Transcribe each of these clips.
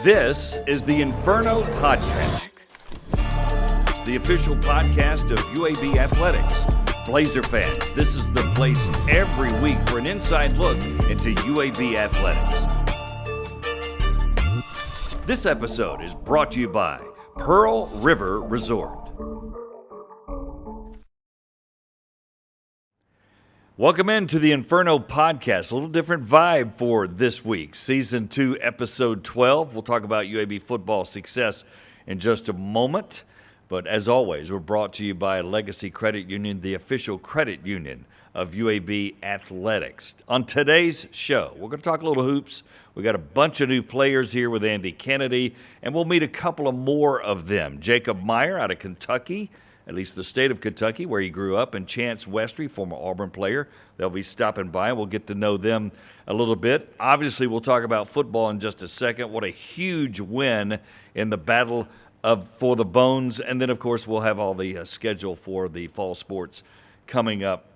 This is the Inferno Podcast. It's the official podcast of UAB Athletics. Blazer fans, this is the place every week for an inside look into UAB Athletics. This episode is brought to you by Pearl River Resort. Welcome into the Inferno Podcast. A little different vibe for this week. Season 2, Episode 12. We'll talk about UAB football success in just a moment. But as always, we're brought to you by Legacy Credit Union, the official credit union of UAB Athletics. On today's show, we're going to talk a little hoops. We got a bunch of new players here with Andy Kennedy, and we'll meet a couple of more of them. Jacob Meyer out of Kentucky, at least the state of Kentucky, where he grew up, and Chance Westry, former Auburn player. They'll be stopping by, and we'll get to know them a little bit. Obviously, we'll talk about football in just a second. What a huge win in the battle for the Bones. And then, of course, we'll have all the schedule for the fall sports coming up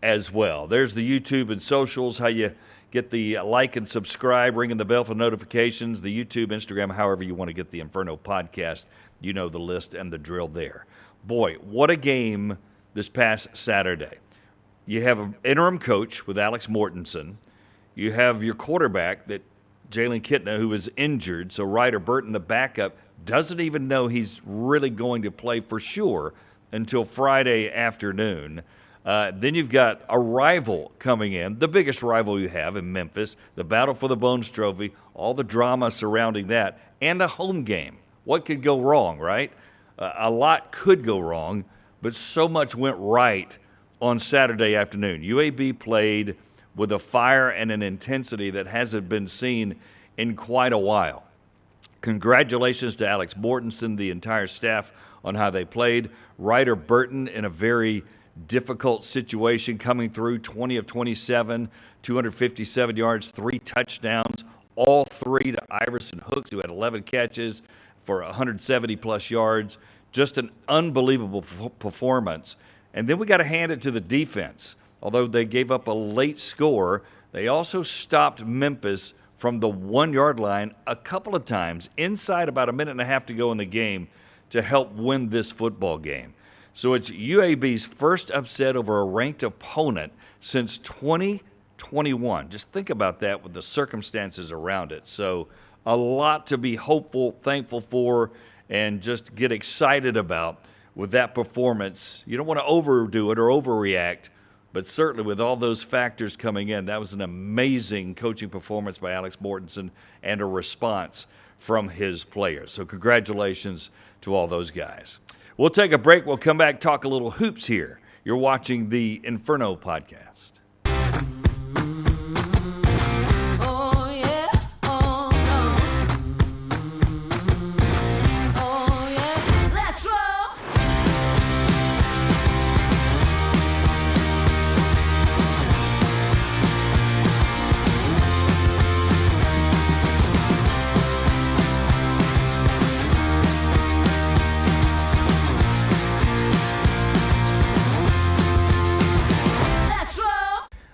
as well. There's the YouTube and socials, how you get the like and subscribe, ringing the bell for notifications, the YouTube, Instagram, however you want to get the Inferno Podcast. You know the list and the drill there. Boy, what a game this past Saturday. You have an interim coach with Alex Mortensen. You have your quarterback, that Jalen Kitna, who is injured. So Ryder Burton, the backup, doesn't even know he's really going to play for sure until Friday afternoon. Then you've got a rival coming in, the biggest rival you have in Memphis, the Battle for the Bones Trophy, all the drama surrounding that, and a home game. What could go wrong, right? A lot could go wrong, but so much went right on Saturday afternoon. UAB played with a fire and an intensity that hasn't been seen in quite a while. Congratulations to Alex Mortensen, the entire staff, on how they played. Ryder Burton in a very difficult situation, coming through 20 of 27, 257 yards, 3 touchdowns, all 3 to Iverson Hooks, who had 11 catches for 170-plus yards. Just an unbelievable performance. And then we got to hand it to the defense. Although they gave up a late score, they also stopped Memphis from the 1-yard line a couple of times inside about a minute and a half to go in the game to help win this football game. So it's UAB's first upset over a ranked opponent since 2021. Just think about that with the circumstances around it. So a lot to be hopeful, thankful for, and just get excited about with that performance. You don't want to overdo it or overreact, but certainly with all those factors coming in, that was an amazing coaching performance by Alex Mortensen and a response from his players. So congratulations to all those guys. We'll take a break. We'll come back, talk a little hoops here. You're watching the Inferno Podcast.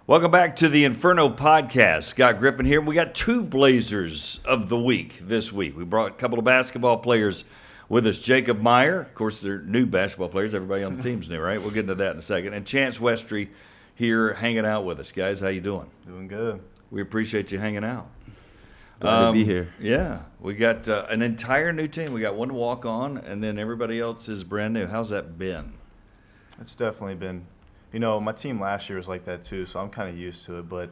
Welcome back to the Inferno Podcast. Scott Griffin here. We got 2 Blazers of the week this week. We brought a couple of basketball players with us. Jacob Meyer, of course, they're new basketball players. Everybody on the team's new, right? We'll get into that in a second. And Chance Westry here hanging out with us. Guys, how you doing? Doing good. We appreciate you hanging out. Glad to be here. Yeah. We got an entire new team. We got one walk-on, and then everybody else is brand new. How's that been? It's definitely been. You know, my team last year was like that too, so I'm kind of used to it. But,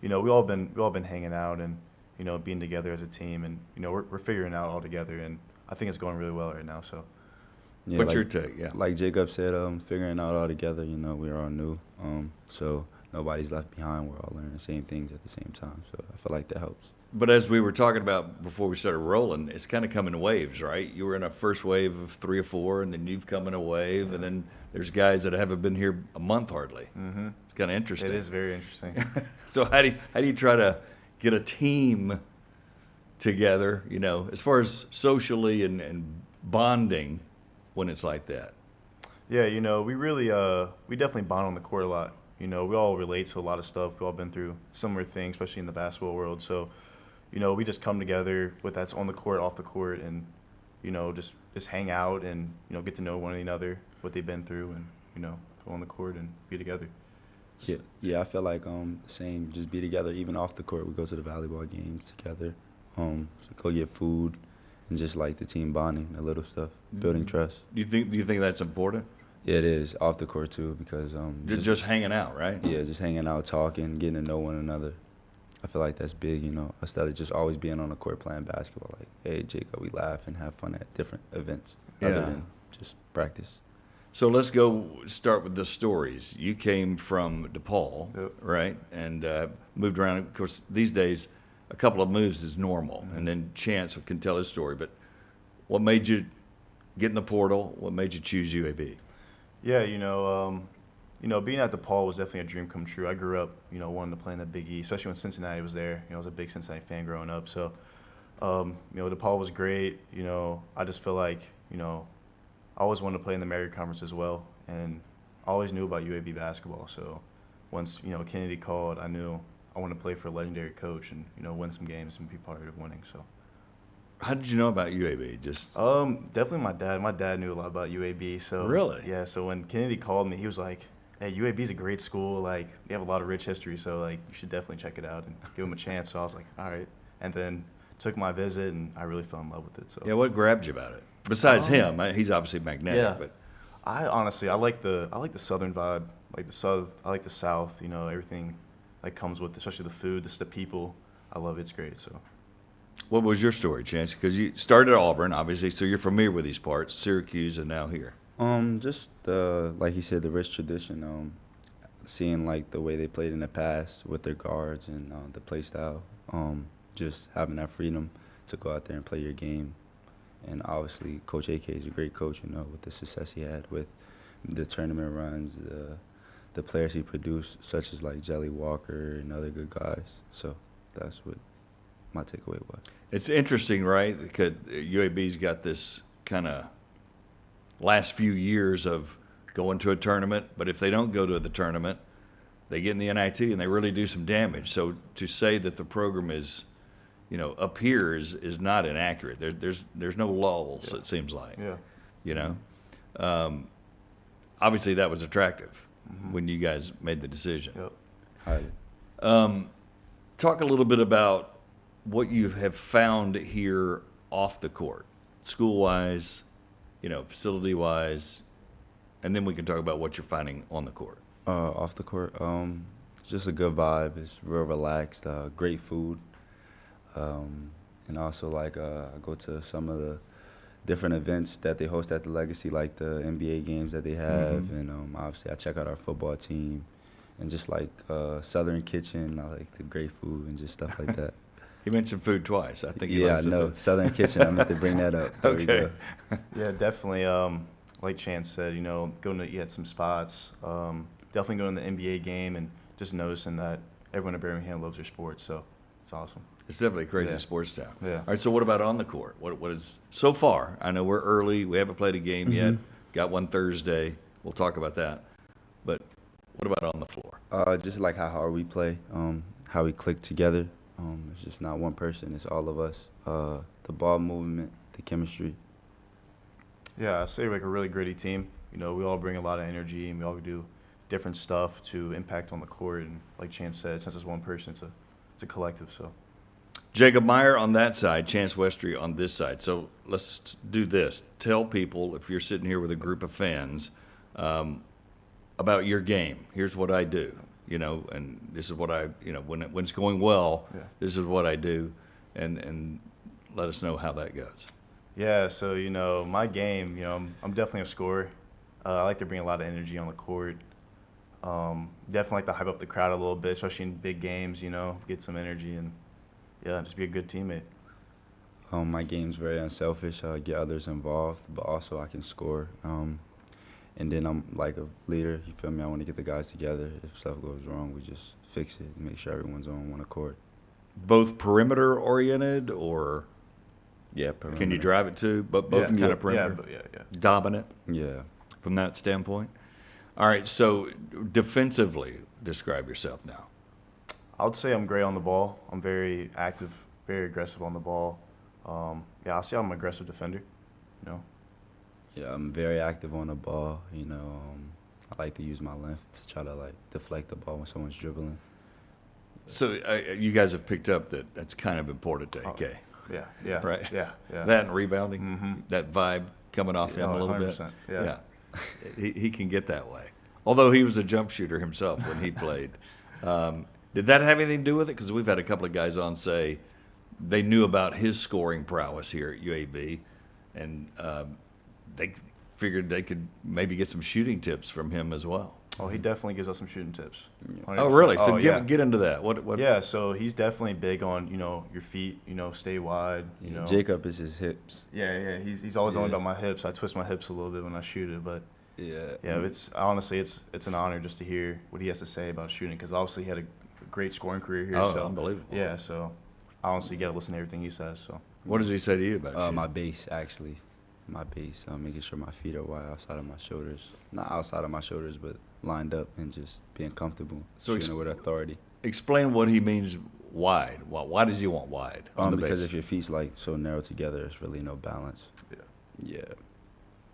you know, we all been hanging out and, you know, being together as a team, and you know, we're figuring out all together, and I think it's going really well right now. So, yeah, what's like, your take? Yeah, like Jacob said, figuring out all together. You know, we're all new, so nobody's left behind. We're all learning the same things at the same time. So I feel like that helps. But as we were talking about before we started rolling, it's kind of coming in waves, right? You were in a first wave of 3 or 4, and then you've come in a wave, and then there's guys that haven't been here a month hardly. Mm-hmm. It's kind of interesting. It is very interesting. So how do you try to get a team together, you know, as far as socially and bonding when it's like that? Yeah, you know, we really we definitely bond on the court a lot. You know, we all relate to a lot of stuff. We've all been through similar things, especially in the basketball world. So, we just come together with that's on the court, off the court, and just hang out and get to know one another, what they've been through, and go on the court and be together. Yeah, I feel like same. Just be together, even off the court. We go to the volleyball games together. So go get food, and just like the team bonding, the little stuff, building trust. Do you think that's important? Yeah, it is off the court too, because Just hanging out, right? yeah, just hanging out, talking, getting to know one another. I feel like that's big, instead of just always being on the court playing basketball. Like, hey, Jacob, we laugh and have fun at different events other than just practice. So let's go start with the stories. You came from DePaul, Yep. right? And moved around. Of course, these days, a couple of moves is normal. And then Chance can tell his story. But what made you get in the portal? What made you choose UAB? Yeah, being at DePaul was definitely a dream come true. I grew up, wanting to play in the Big East, especially when Cincinnati was there. I was a big Cincinnati fan growing up. So, DePaul was great. I just feel like, I always wanted to play in the Meyer Conference as well, and I always knew about UAB basketball. So once, Kennedy called, I knew I wanted to play for a legendary coach and, win some games and be part of winning. So. How did you know about UAB? Just Definitely my dad. My dad knew a lot about UAB. So Really? Yeah. So when Kennedy called me, he was like, "Hey, UAB's a great school. Like, they have a lot of rich history. So like, you should definitely check it out and give them a chance." So I was like, "All right." And then took my visit, and I really fell in love with it. So. yeah, what grabbed you about it? Besides him, he's obviously magnetic. Yeah. But I honestly, I like the southern vibe, like the south. I like the south. Everything that comes with, especially the food, the people. I love it. It's great. So. what was your story, Chance? Because you started at Auburn, obviously, so you're familiar with these parts. Syracuse and now here. Just like he said, the rich tradition. Seeing like the way they played in the past with their guards and the play style. Just having that freedom to go out there and play your game. And obviously, Coach AK is a great coach, with the success he had with the tournament runs, the players he produced, such as like Jelly Walker and other good guys. So that's what my takeaway was. It's interesting, right? Because UAB's got this kind of last few years of going to a tournament, but if they don't go to the tournament, they get in the NIT and they really do some damage. So to say that the program is, up here is not inaccurate. There's no lulls, Yeah. it seems like. Yeah. Obviously that was attractive when you guys made the decision. Yep. Highly. Talk a little bit about what you have found here off the court, school-wise, facility-wise, and then we can talk about what you're finding on the court. Off the court, it's just a good vibe. It's real relaxed. Great food, and also like I go to some of the different events that they host at the Legacy, like the NBA games that they have, and obviously I check out our football team, and just like Southern Kitchen. I like the great food and just stuff like that. You mentioned food twice. I think you Yeah, I likes the know. food. Southern Kitchen. I meant to bring that up. There we Okay. go. Yeah, definitely. Like Chance said, going to eat at some spots. Definitely going to the NBA game and just noticing that everyone in Birmingham loves their sports. So it's awesome. It's definitely a crazy Yeah. sports town. Yeah. All right, so what about on the court? What is so far? I know we're early. We haven't played a game yet. Got one Thursday. We'll talk about that. But what about on the floor? Just like how hard we play, how we click together. It's just not one person. It's all of us. The ball movement, the chemistry. Yeah, I say like a really gritty team. We all bring a lot of energy and we all do different stuff to impact on the court. And like Chance said, since it's one person, it's a collective. So. Jacob Meyer on that side, Chance Westry on this side. So let's do this. Tell people, if you're sitting here with a group of fans, about your game. Here's what I do, and this is what I, when it's going well, this is what I do, and let us know how that goes. Yeah, so my game, I'm definitely a scorer. I like to bring a lot of energy on the court. Definitely like to hype up the crowd a little bit, especially in big games. Get some energy and just be a good teammate. My game's very unselfish. Get others involved, but also I can score. And then I'm like a leader. You feel me? I want to get the guys together. If stuff goes wrong, we just fix it and make sure everyone's on one accord. Both perimeter oriented, or Yeah, perimeter. can you drive it too? But both Yeah. kind of perimeter. Yeah. Dominant Yeah. from that standpoint. All right, so defensively, describe yourself now. I would say I'm great on the ball. I'm very active very aggressive on the ball. Yeah, I'll say I'm an aggressive defender. You know. Yeah, I'm very active on the ball. I like to use my length to try to like deflect the ball when someone's dribbling. So you guys have picked up that that's kind of important to AK. Yeah. Right? Yeah. That and rebounding, Mm-hmm. that vibe coming off him a little 100%, bit. yeah. He can get that way. Although he was a jump shooter himself when he played. Did that have anything to do with it? Because we've had a couple of guys on say they knew about his scoring prowess here at UAB, and they figured they could maybe get some shooting tips from him as well. Oh, he definitely gives us some shooting tips. Oh, really? So yeah. get into that. What? Yeah, so he's definitely big on, your feet, stay wide, Jacob is his hips. Yeah, he's always on Yeah. about my hips. I twist my hips a little bit when I shoot it, but Yeah. yeah, it's honestly it's an honor just to hear what he has to say about shooting because obviously he had a great scoring career here. Oh, so, unbelievable. Yeah, so I honestly got to listen to everything he says. So What does he say to you about shooting? My base, actually. My base. Making sure my feet are wide outside of my shoulders. Not outside of my shoulders, but lined up and just being comfortable. So Shooting with authority. Explain what he means wide. Why does he want wide on the Because base? if your feet's like so narrow together, there's really no balance. Yeah.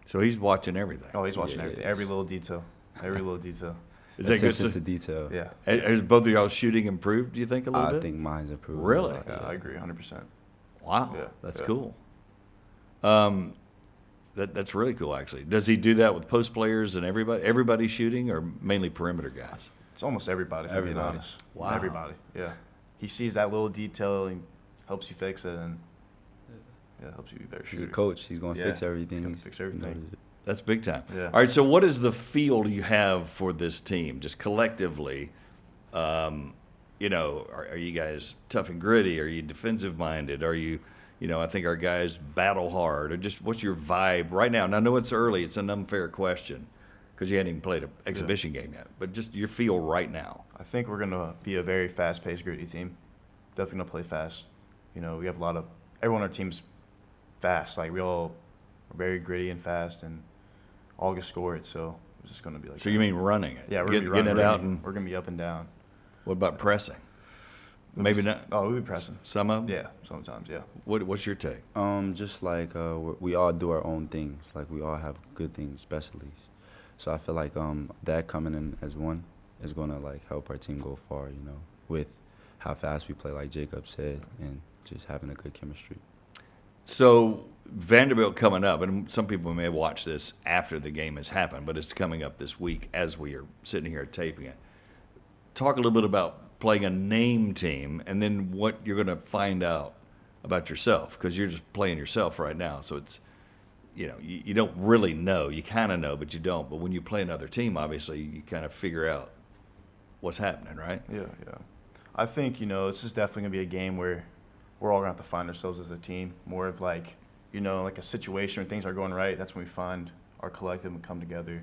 So he's watching everything. he's watching Yeah, everything, yeah. every little detail, every little detail. Is that good? Attention to detail. Yeah, Has both of y'all shooting improved, do you think, a little I bit? think mine's improved. Really? yeah, I agree 100%. Wow, Yeah, that's yeah. cool. That's really cool, actually. Does he do that with post players and everybody? Everybody shooting, or mainly perimeter guys? It's almost everybody, if I'm being Everybody. honest. Wow. Everybody, yeah. He sees that little detail and helps you fix it, and helps you be a better He's shooter. a coach. He's going to Yeah, fix everything. he's gonna fix everything. That's big time. Yeah. All right. So, what is the feel you have for this team, just collectively? Are you guys tough and gritty? Are you defensive minded? Are you, I think our guys battle hard. Or just what's your vibe right now? And I know it's early. It's an unfair question because you hadn't even played an exhibition game yet. But just your feel right now. I think we're going to be a very fast-paced, gritty team. Definitely going to play fast. We have everyone on our team's fast. Like, we all are very gritty and fast, and all can score it, so it's just going to be like So you mean running it? yeah, we're going to be running. Getting it out, and we're going to be up and down. what about pressing? Maybe not. Oh, we'll be pressing. Some of them? Yeah, sometimes, yeah. What's your take? Just like we all do our own things. Like we all have good things, specialties. So I feel like that coming in as one is going to like help our team go far. With how fast we play, like Jacob said, and just having a good chemistry. So Vanderbilt coming up, and some people may watch this after the game has happened, but it's coming up this week as we are sitting here taping it. Talk a little bit about playing a name team, and then what you're going to find out about yourself, because you're just playing yourself right now. So it's, you don't really know. You kind of know, but you don't. But when you play another team, obviously, you kind of figure out what's happening, right? Yeah. I think, this is definitely going to be a game where we're all going to have to find ourselves as a team. More of like, like a situation where things are going right. That's when we find our collective and come together.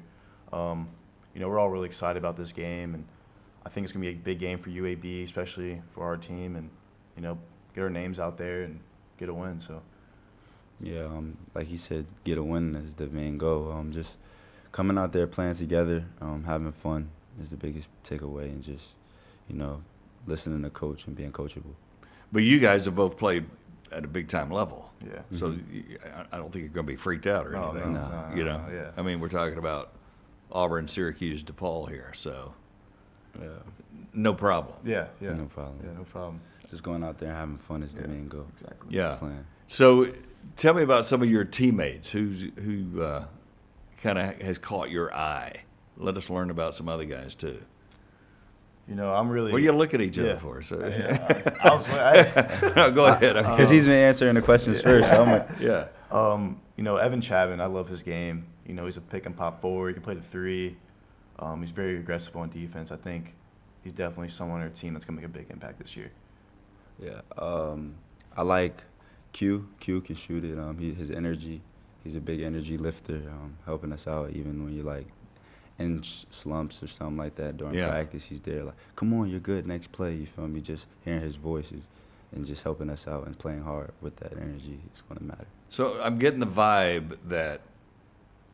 We're all really excited about this game, and I think it's going to be a big game for UAB, especially for our team, and, get our names out there and get a win. So. Yeah, like he said, get a win is the main goal. Just coming out there, playing together, having fun is the biggest takeaway, and just, listening to coach and being coachable. But you guys have both played at a big-time level. Yeah. So I don't think you're going to be freaked out or No, anything. no, yeah. I mean, we're talking about Auburn, Syracuse, DePaul here, so Yeah, no problem. Yeah. no problem. Yeah, no problem. Just going out there and having fun is the main goal. Exactly. Yeah. Playing. So tell me about some of your teammates who kind of has caught your eye. Let us learn about some other guys too. I'm really. What do you look at each other Yeah. for? So, I was. no, go ahead. Because he's been answering the questions first. So I'm like, Yeah. Evan Chavin, I love his game. He's a pick and pop forward. He can play the three. He's very aggressive on defense. I think he's definitely someone on our team that's going to make a big impact this year. yeah. I like Q. Q can shoot it. His energy. He's a big energy lifter, helping us out even when you're like in slumps or something like that during practice. He's there like, come on, you're good. Next play, you feel me? Just hearing his voices and just helping us out and playing hard with that energy is going to matter. So I'm getting the vibe that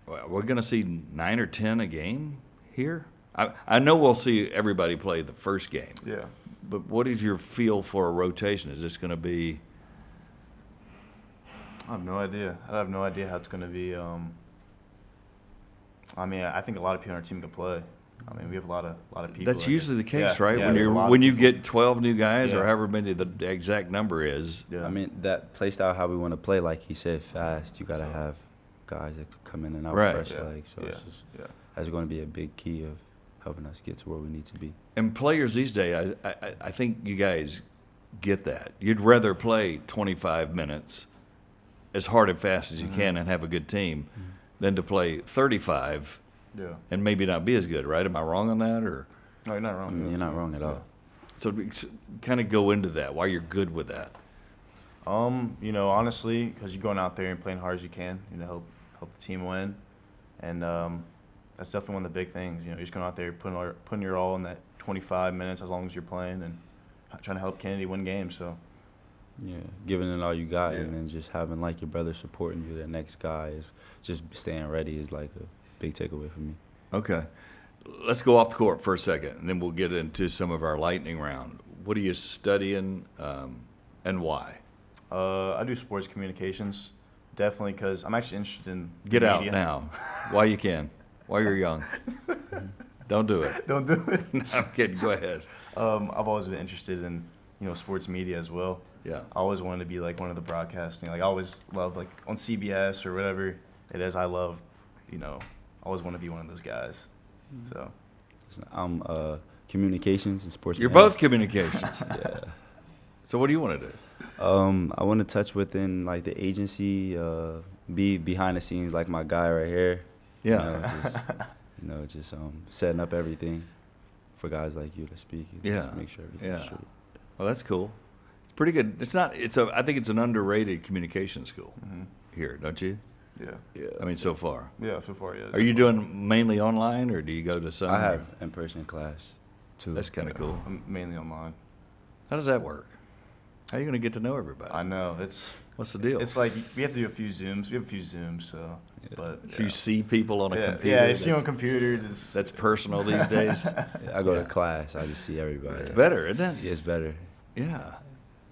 we're going to see 9 or 10 a game here. I know we'll see everybody play the first game. Yeah. But what is your feel for a rotation? Is this going to be? I have no idea. I have no idea how it's going to be. I mean, I think a lot of people on our team can play. I mean, we have a lot of people. That's usually the case, Yeah, right? yeah, when we have a lot of when you people. get 12 new guys, or Yeah. however many the exact number is. Yeah. I mean, that play style, how we want to play, like he said, fast. You got to have guys that come in and out Right. fresh Yeah. legs. So Yeah. it's just, Yeah. that's going to be a big key of helping us get to where we need to be. And players these days, I think you guys get that. You'd rather play 25 minutes as hard and fast as you can and have a good team than to play 35 Yeah. and maybe not be as good, right? Am I wrong on that? Or No, you're not I wrong. mean, you're not wrong at all. so kind of go into that, why you're good with that. You know, honestly, because you're going out there and playing hard as you can, you know, help the team win, and that's definitely one of the big things. You know, you're just going out there putting your all in that 25 minutes as long as you're playing and trying to help Kennedy win games. So Yeah, giving it all you got, Yeah. and then just having like your brother supporting you. The next guy is just staying ready is like a big takeaway for me. Okay. Let's go off the court for a second, and then we'll get into some of our lightning round. What are you studying and why? I do sports communications, definitely because I'm actually interested in the Get out media. now while you can, while you're young. Don't do it. Don't do it. No, I'm kidding. Go ahead. I've always been interested in, you know, sports media as well. Yeah. I always wanted to be like one of the broadcasting. Like I always loved like on CBS or whatever it is. I love, you know, I always want to be one of those guys. So I'm communications and sports. You're management. both communications. Yeah. So what do you want to do? I want to touch within like the agency, be behind the scenes like my guy right here. Yeah. Just setting up everything for guys like you to speak. And Yeah. just make sure everything's Yeah. straight. Well, that's cool. It's pretty good. It's not. I think it's an underrated communication school here, don't you? yeah, I mean, so far. yeah. So far, yeah. Are you doing mainly online, or do you go to some? I have in-person class too. That's kind of cool. I'm mainly online. How does that work? How are you going to get to know everybody? I know it's What's the deal? it's like we have to do a few Zooms. We have a few Zooms, so but So you see people on a yeah, computer. yeah. You see on a that's- computer. Just That's personal these days. I go Yeah. to class. I just see everybody. It's better, isn't it? Yeah, it's better. Yeah.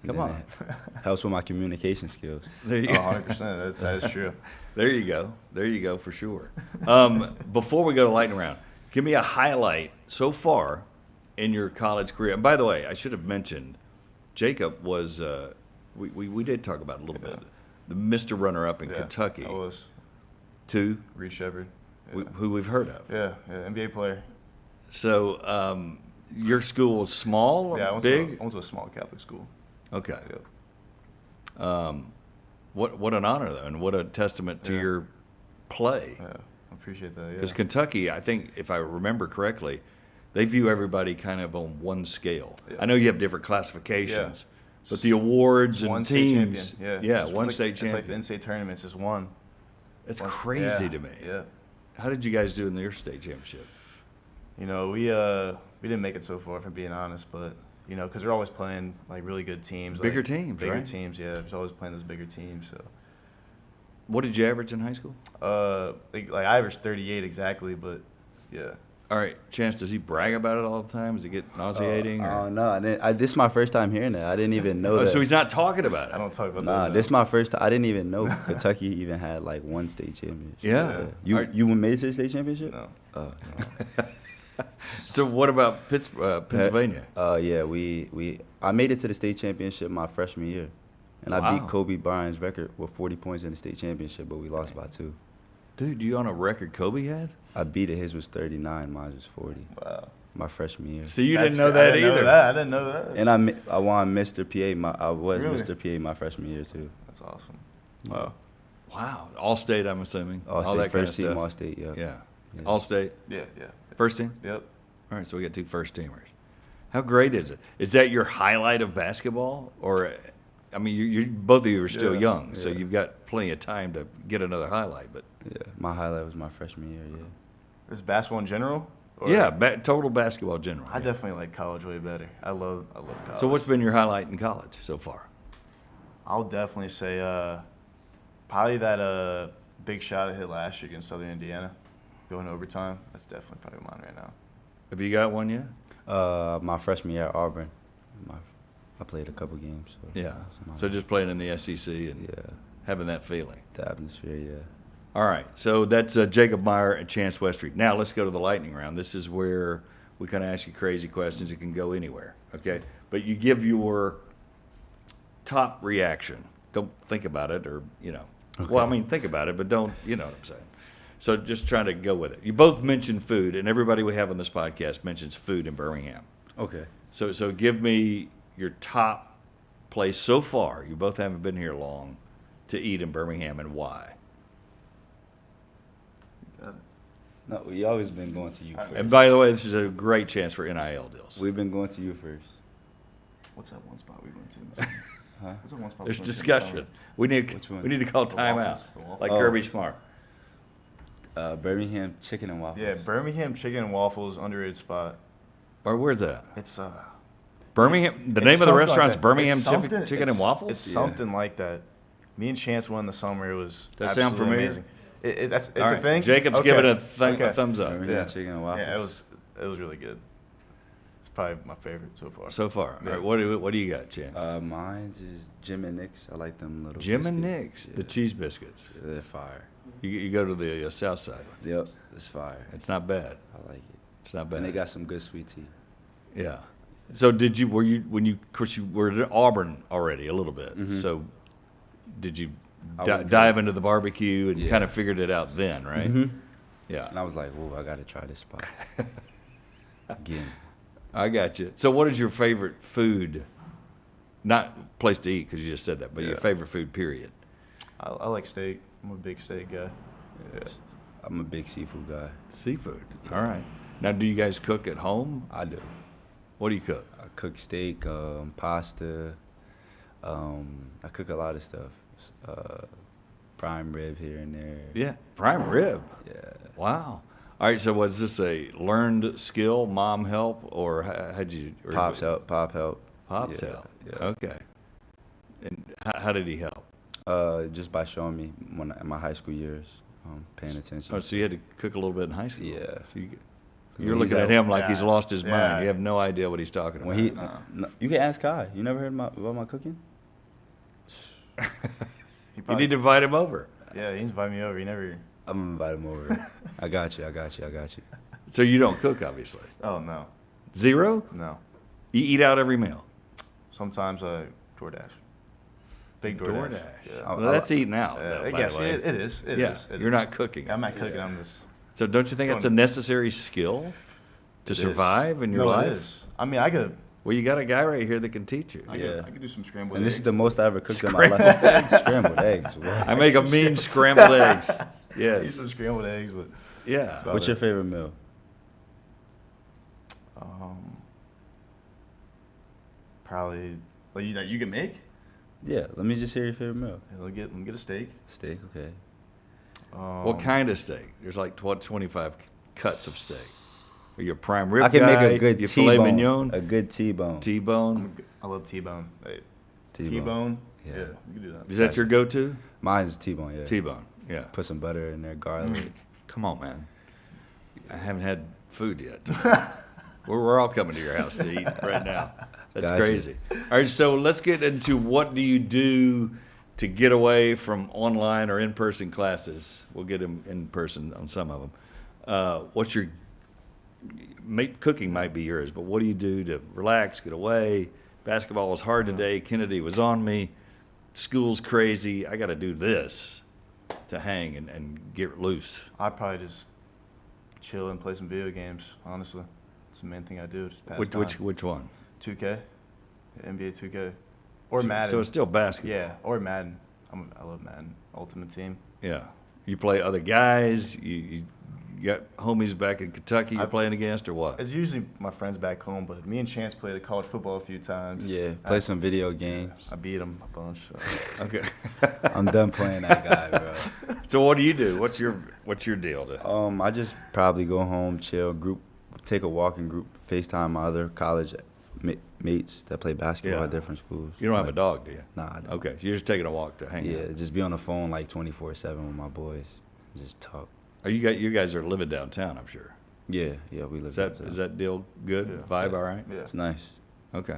And Come then on. it helps with my communication skills. There you Oh, go. 100%. That is true. There you go. There you go for sure. Before we go to lightning round, give me a highlight so far in your college career. And by the way, I should have mentioned, Jacob was. We did talk about it a little Yeah. bit. The Mr. Runner-up in Yeah, Kentucky, I was too, Reed Shepard. Yeah. who we've heard of. yeah, NBA player. So your school was small, Yeah, I went big. To a small Catholic school. Okay. Yeah. What an honor though, and what a testament to Yeah. your play. Yeah, I appreciate that. Because Yeah. Kentucky, I think, if I remember correctly, they view everybody kind of on one scale. Yeah. I know you have different classifications, but the awards and One state teams, champion. Yeah. It's one like, state It's like the champion. in-state tournaments is one. It's One- crazy yeah, to me. Yeah. How did you guys do in your state championship? You know, we didn't make it so far, if I'm being honest, but you know, because we're always playing like really good teams, Bigger like, teams, bigger right? teams. Yeah, we're always playing those bigger teams. So, What did you average in high school? like I averaged 38 exactly, but yeah. All right, Chance, does he brag about it all the time? Does it get nauseating? Oh no! This is my first time hearing that. I didn't even know that. So he's not talking about it. I don't talk about Nah, that. this is my first time. I didn't even know Kentucky even had like one state championship. Yeah. You made it to the state championship? No. Oh. So what about Pennsylvania? Yeah, I made it to the state championship my freshman year, and I Wow. beat Kobe Bryant's record with 40 points in the state championship, but we lost by 2. Dude, you on a record Kobe had? I beat it. His was 39, mine was 40. Wow. My freshman year. So you That's didn't know cra- I that didn't either. Know that. I didn't know that. And I won Mr. PA. I was Really? Mr. PA my freshman year too. That's awesome. Wow. Wow. All state, I'm assuming. All state, that kind of first team, stuff. all state. Yeah. Yeah. Yeah. All state. Yeah, yeah. First team? Yep. All right, so we got 2 first teamers. How great is it? Is that your highlight of basketball? Or, I mean, you both of you are still Yeah, young, so yeah. you've got plenty of time to get another highlight. But Yeah. My highlight was my freshman year. Yeah. Is basketball in general? Or- yeah, total basketball general. I yeah. definitely like college way better. I love college. So what's been your highlight in college so far? I'll definitely say probably that big shot I hit last year against Southern Indiana, going to overtime. That's definitely probably mine right now. Have you got one yet? My freshman year at Auburn. I played a couple games. So Yeah. it's my- So just playing in the SEC and yeah, having that feeling. the atmosphere. Yeah. All right. So that's Jacob Meyer and Chance Westry. Now let's go to the lightning round. This is where we kind of ask you crazy questions. It can go anywhere. Okay. But you give your top reaction. Don't think about it, or Okay. Well, I mean, think about it, but don't. You know what I'm saying. So just try to go with it. You both mentioned food, and everybody we have on this podcast mentions food in Birmingham. Okay. So give me your top place so far. You both haven't been here long to eat in Birmingham, and why? No, we always been going to you first. And by the way, this is a great chance for NIL deals. We've been going to you first. What's that one spot we went to? in the summer? Huh? What's that one spot we There's went to in the discussion. summer? We need Which one? we need to call The timeout, waffles, the waffles. like Oh. Kirby Smart. Birmingham chicken and waffles. Yeah, Birmingham Chicken and Waffles, underrated spot. Or where's that? It's Birmingham. The it's name of the something like restaurant's that. Birmingham It's something- Chicken and it's- Waffles. It's Yeah. something like that. Me and Chance went in the summer. It was Does that sound absolutely familiar? amazing. It's All a right. thing. Jacob's Okay. giving a Okay. thumbs up Birmingham Yeah. chicken and waffles. Yeah, it was really good. It's probably my favorite so far. so far. Yeah. All right, what do you got, Chance? Mine's is Jim and Nick's. I like them little. Jim and biscuits. Nick's, Yeah. the cheese biscuits. They're fire. You go to the south side. Yep, it's fire. It's not bad. I like it. It's not bad. And they got some good sweet tea. Yeah. So of course you were at Auburn already a little bit. Mhm. So did you I went dive there. into the barbecue and Yeah. kind of figured it out then, right? Mhm. Yeah. And I was like, "Whoa, I gotta try this spot again." I got you. So what is your favorite food? Not place to eat because you just said that, but your Yeah. favorite food period. I like steak. I'm a big steak guy. Yeah. I'm a big seafood guy. Seafood. All right. Now, do you guys cook at home? I do. What do you cook? I cook steak, pasta. I cook a lot of stuff. Prime rib here and there. Yeah, prime rib. Yeah. Wow. All right. So was this a learned skill, mom help, or how'd you? Or Pops help. Pop help. Pops Yeah, help. yeah. Okay. And how did he help? Just by showing me in my high school years, paying attention. Oh, so you had to cook a little bit in high school. Yeah. So you're When looking he's at out- him like he's Yeah. lost his mind. Yeah. You have no idea what he's talking about. When he, No. no, you can ask Kai. You never heard about my cooking? He You need to invite him over. Yeah, he's invited me over. He never. I'm gonna invite him over. I got you. So you don't cook, obviously. Oh no, Zero? no. You eat out every meal. Sometimes I DoorDash. Big DoorDash. Yeah. Well, that's eating out. though, I by guess the way. it is. It yeah, is, it you're is. not cooking. I'm not cooking. I'm just. So don't you think that's a Going- necessary skill to It is. survive in your No, life? It is. I mean, I could. Well, you got a guy right here that can teach you. I Yeah. could do some scrambled And this is eggs. the most I ever cooked in my life. Scrambled eggs. What? I make a mean scrambled eggs. I do Yes. some scrambled eggs, but Yeah. about What's your it. favorite meal? Probably like you can make. Yeah, let me just hear your favorite meal. Yeah, let me get a steak. Steak, okay. What kind of steak? There's like 25 cuts of steak. Are you a prime rib I can guy? make a good you filet T-bone. mignon? A good T-bone. T-bone? I love T-bone. Hey, T-bone. T-bone. Yeah. Yeah, you can do that. Is that your go-to? Mine's T-bone, yeah. T-bone. Yeah. Put some butter in there, garlic. Come on, man. I haven't had food yet. We're all coming to your house to eat right now. That's Gotcha. crazy. All right, so let's get into what do you do to get away from online or in-person classes. We'll get them in person on some of them. What's your cooking might be yours, but what do you do to relax, get away? Basketball was hard today. Kennedy was on me. School's crazy. I got to do this to hang and get loose. I'd probably just chill and play some video games. Honestly, it's the main thing I do. Just pass Which one? 2K, NBA 2K, or Madden. So it's still basketball. Yeah, or Madden. I love Madden. Ultimate Team. Yeah. You play other guys. You got homies back in Kentucky you're playing against, or what? It's usually my friends back home, but me and Chance played at college football a few times. Yeah, play some video games. I beat him a bunch. So. Okay. I'm done playing that guy, bro. So what do you do? What's your deal? I just probably go home, chill, take a walk in group, FaceTime my other college mates that play basketball Yeah. at different schools. You don't have a Like, dog, do you? Nah, I don't. Okay. You're just taking a walk to hang Yeah, out. just be on the phone like 24/7 with my boys, just talk. You guys are living downtown, I'm sure. Yeah, we live. Is that uptown. is that deal good? Yeah. Vibe all right? Yeah. It's nice. Okay.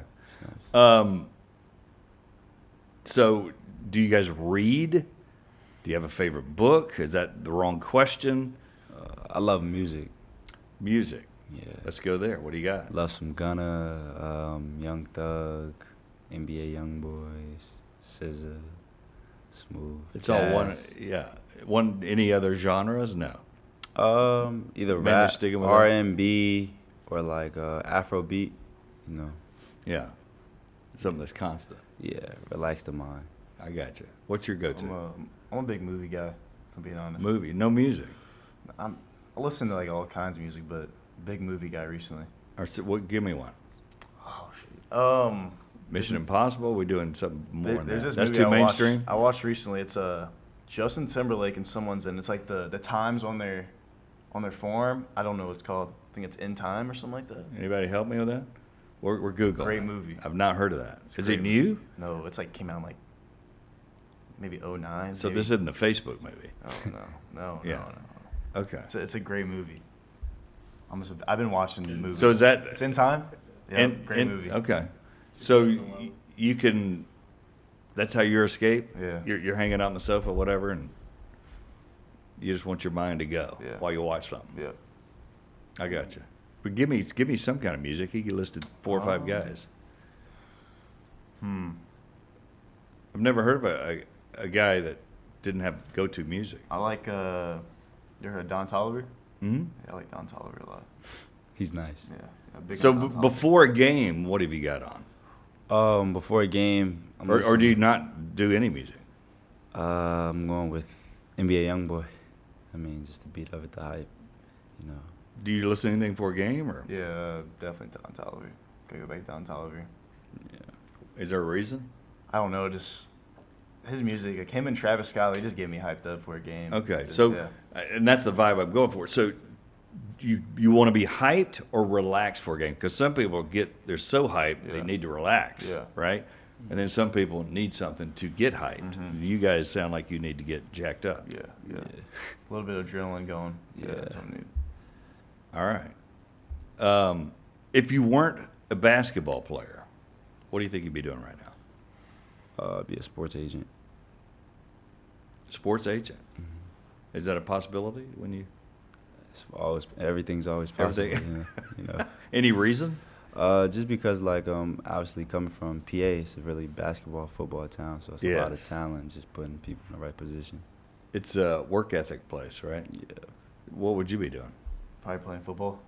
So, do you guys read? Do you have a favorite book? Is that the wrong question? I love music. Music. Yeah. Let's go there. What do you got? Love some Gunna, Young Thug, NBA Youngboys, SZA, Smooth. It's Jazz. all one. Yeah. Any other genres? No. Either Man, you're rap, sticking with that? R&B, or like Afrobeat. You know. Yeah. Something that's constant. Yeah, relax the mind. I got you. What's your go-to? I'm a big movie guy, if I'm being honest. Movie. No music. I listen to like all kinds of music, but big movie guy recently. Or give me one. Oh shit. Mission Impossible. We're doing something more than There's that. this That's movie too mainstream. I watched recently. It's Justin Timberlake and someone's in. It's like the times on their form. I don't know what it's called. I think it's In Time or something like that. Anybody help me with that? We're Googling. Great it. movie. I've not heard of that. Is Great it new? movie. No, it's like came out in like maybe 09. So maybe. this isn't a Facebook movie. Oh no. Yeah. Okay. It's a great movie. I've been watching the movie. So is that It's In Time? Yeah, great movie. Okay. So you can. That's how you're escape. Yeah. You're hanging out on the sofa, whatever, and you just want your mind to go Yeah. while you watch something. Yeah. I got you. But give me some kind of music. He listed 4 or 5 guys. I've never heard of a guy that didn't have go-to music. I like you ever heard of Don Toliver? Hmm. Yeah, I like Don Toliver a lot. He's nice. Yeah. I'm big So on Don Toliver. before a game, what have you got on? Before a game, Or do you not do any music? I'm going with NBA Youngboy. I mean, just to beat up at the hype, you know. Do you listen to anything before a game, or Yeah, definitely Don Toliver. Gotta go back to Don Toliver. is there a reason? I don't know, just his music, like him and Travis Scott, they just get me hyped up for a game. Okay, Just, so yeah. and that's the vibe I'm going for. So you want to be hyped or relaxed for a game? Because some people they're so hyped they Yeah. need to relax, Yeah. right? And then some people need something to get hyped. You guys sound like you need to get jacked up. Yeah. A little bit of adrenaline going. Yeah, that's what I need. All right. If you weren't a basketball player, what do you think you'd be doing right now? Be a sports agent. Sports agent. Is that a possibility when you? Everything's always possible. Everything. You know. Any reason? Just because, like, obviously coming from PA, it's a really basketball, football town, so it's a lot of talent, just putting people in the right position. It's a work ethic place, right? Yeah. What would you be doing? Probably playing football.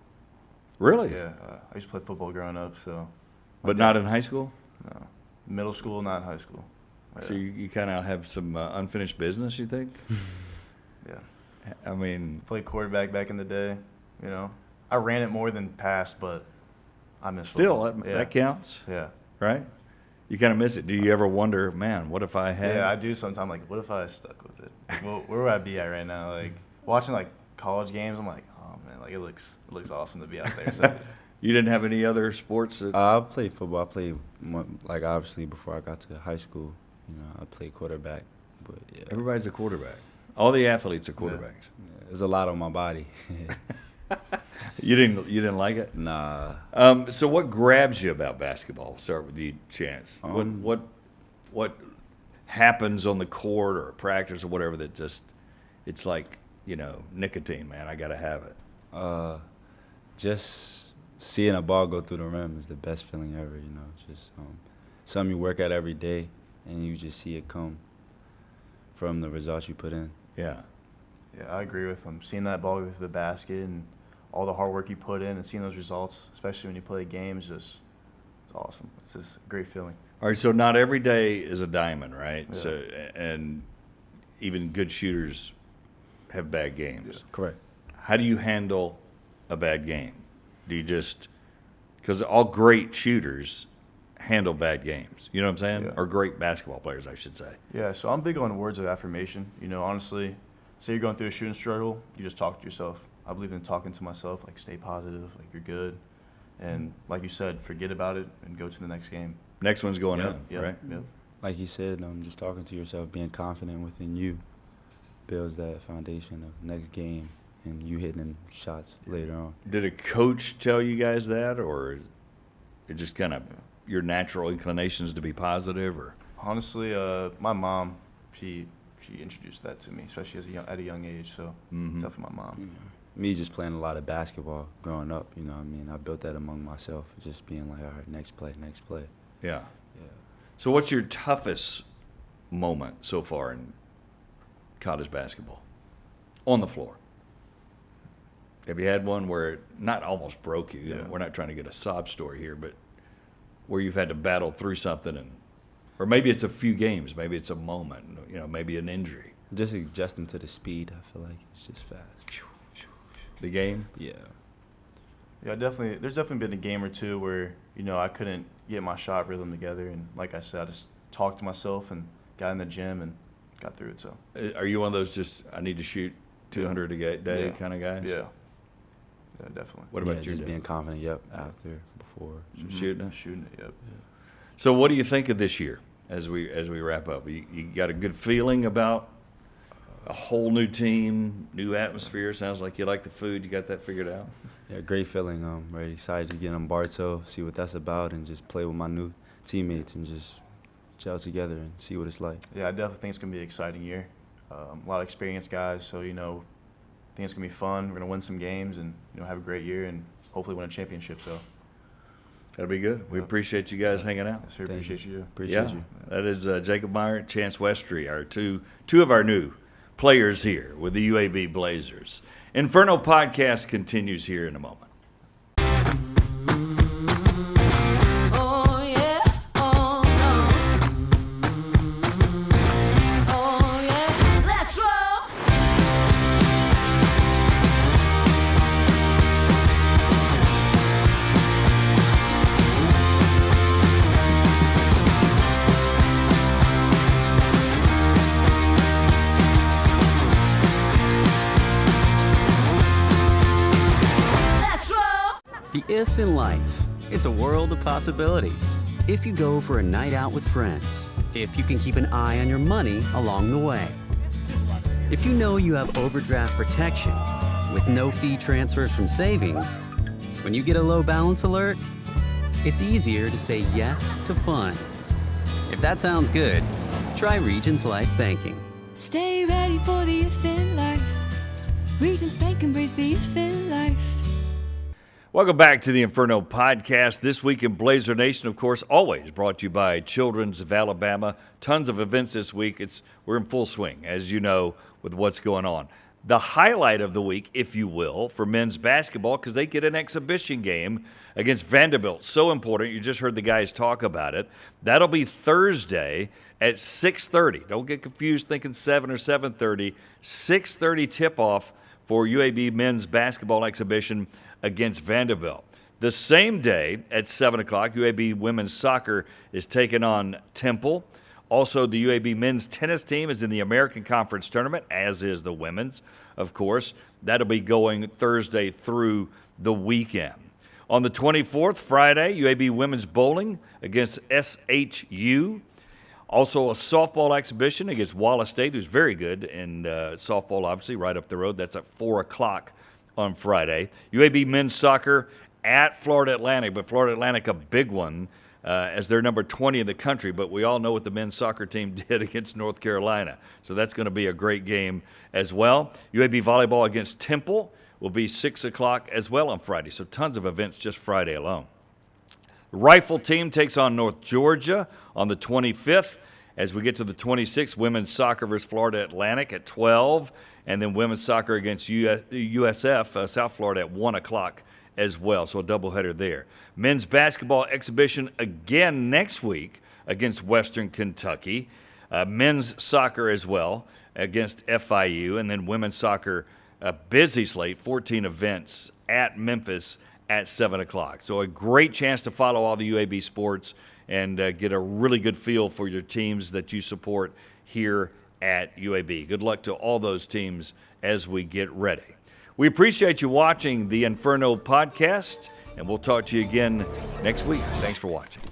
Really? Yeah, I used to play football growing up, so. But not in high school? No. Middle school, not high school. So you kind of have some unfinished business, you think? Yeah. I mean, Played quarterback back in the day, you know. I ran it more than passed, but I miss still, football. that counts, Yeah. right? You kind of miss it. Do you ever wonder, man, what if I had? Yeah, I do sometimes. Like, what if I stuck with it? Like, where would I be at right now? Like, watching, like, college games, I'm like, oh, man, like, it looks awesome to be out there. So, You didn't have any other sports? I played football. I played, like, obviously, before I got to high school, you know, I played quarterback. But, yeah. Everybody's a quarterback. All the athletes are quarterbacks. Yeah, there's a lot on my body. You didn't like it? Nah. So what grabs you about basketball? We'll start with you, Chance. What happens on the court or practice or whatever that just it's like, you know, nicotine, man. I got to have it. Just seeing a ball go through the rim is the best feeling ever, you know. Just something you work at every day, and you just see it come from the results you put in. Yeah. yeah, I agree with him. Seeing that ball go through the basket and all the hard work you put in and seeing those results, especially when you play games, it's awesome. It's just a great feeling. All right, so not every day is a diamond, right? Yeah. So and even good shooters have bad games. Correct. How do you handle a bad game? Do you just because all great shooters handle bad games, you know what I'm saying? Yeah. Or great basketball players, I should say. Yeah, so I'm big on words of affirmation. You know, honestly, say you're going through a shooting struggle, you just talk to yourself. I believe in talking to myself, like stay positive, like you're good. And like you said, forget about it and go to the next game. Next one's going Yep, in, yep, right? Yep. Like he said, just talking to yourself, being confident within you builds that foundation of next game and you hitting shots later on. Did a coach tell you guys that, or it just kind of your natural inclinations to be positive, or? Honestly, my mom, she introduced that to me, especially at a young age. So definitely my mom. Yeah. Me just playing a lot of basketball growing up, you know what I mean? I built that among myself, just being like, all right, next play, next play. Yeah. Yeah. So what's your toughest moment so far in college basketball on the floor? Have you had one where it not almost broke you? Yeah. We're not trying to get a sob story here, but where you've had to battle through something, or maybe it's a few games, maybe it's a moment, maybe an injury. Just adjusting to the speed, I feel like it's just fast. The game? Yeah. Yeah, definitely. There's definitely been a game or two where I couldn't get my shot rhythm together, and like I said, I just talked to myself and got in the gym and got through it. So. Are you one of those just I need to shoot 200 a day kind of guys? Yeah. Yeah, definitely. What about you? Just being confident, after, before. Shooting it? Shooting it, yep. Yeah. So what do you think of this year as we wrap up? You got a good feeling about a whole new team, new atmosphere? Sounds like you like the food. You got that figured out? Yeah, great feeling. I'm very excited to get on Bartow, see what that's about, and just play with my new teammates and just gel together and see what it's like. Yeah, I definitely think it's going to be an exciting year. A lot of experienced guys, so, I think it's going to be fun. We're going to win some games and, have a great year and hopefully win a championship. So. That'll be good. We appreciate you guys hanging out. Yes, sir. Appreciate you. Appreciate you. That is Jacob Meyer, Chance Westry, our two of our new players here with the UAB Blazers. Inferno podcast continues here in a moment. The if in life, it's a world of possibilities. If you go for a night out with friends, if you can keep an eye on your money along the way, if you know you have overdraft protection with no fee transfers from savings, when you get a low balance alert, it's easier to say yes to fun. If that sounds good, try Regions Life Banking. Stay ready for the if in life. Regions Bank embrace the if in life. Welcome back to the Inferno podcast. This week in Blazer Nation, of course, always brought to you by Children's of Alabama. Tons of events this week. We're in full swing, as you know, with what's going on. The highlight of the week, if you will, for men's basketball, because they get an exhibition game against Vanderbilt. So important. You just heard the guys talk about it. That'll be Thursday at 6:30. Don't get confused thinking 7 or 7:30. 6:30 tip-off for UAB men's basketball exhibition against Vanderbilt. The same day at 7 o'clock, UAB women's soccer is taking on Temple. Also, the UAB men's tennis team is in the American Conference Tournament, as is the women's, of course. That'll be going Thursday through the weekend. On the 24th, Friday, UAB women's bowling against SHU. Also, a softball exhibition against Wallace State, who's very good in softball, obviously, right up the road. That's at 4 o'clock on Friday. UAB men's soccer at Florida Atlantic, but Florida Atlantic a big one as they're number 20 in the country, but we all know what the men's soccer team did against North Carolina. So that's going to be a great game as well. UAB volleyball against Temple will be 6 o'clock as well on Friday. So tons of events just Friday alone. The rifle team takes on North Georgia on the 25th. As we get to the 26th, women's soccer versus Florida Atlantic at 12, and then women's soccer against USF, South Florida, at 1 o'clock as well. So a doubleheader there. Men's basketball exhibition again next week against Western Kentucky. Men's soccer as well against FIU, and then women's soccer, a busy slate, 14 events at Memphis at 7 o'clock. So a great chance to follow all the UAB sports and get a really good feel for your teams that you support here at UAB. Good luck to all those teams as we get ready. We appreciate you watching the Inferno podcast, and we'll talk to you again next week. Thanks for watching.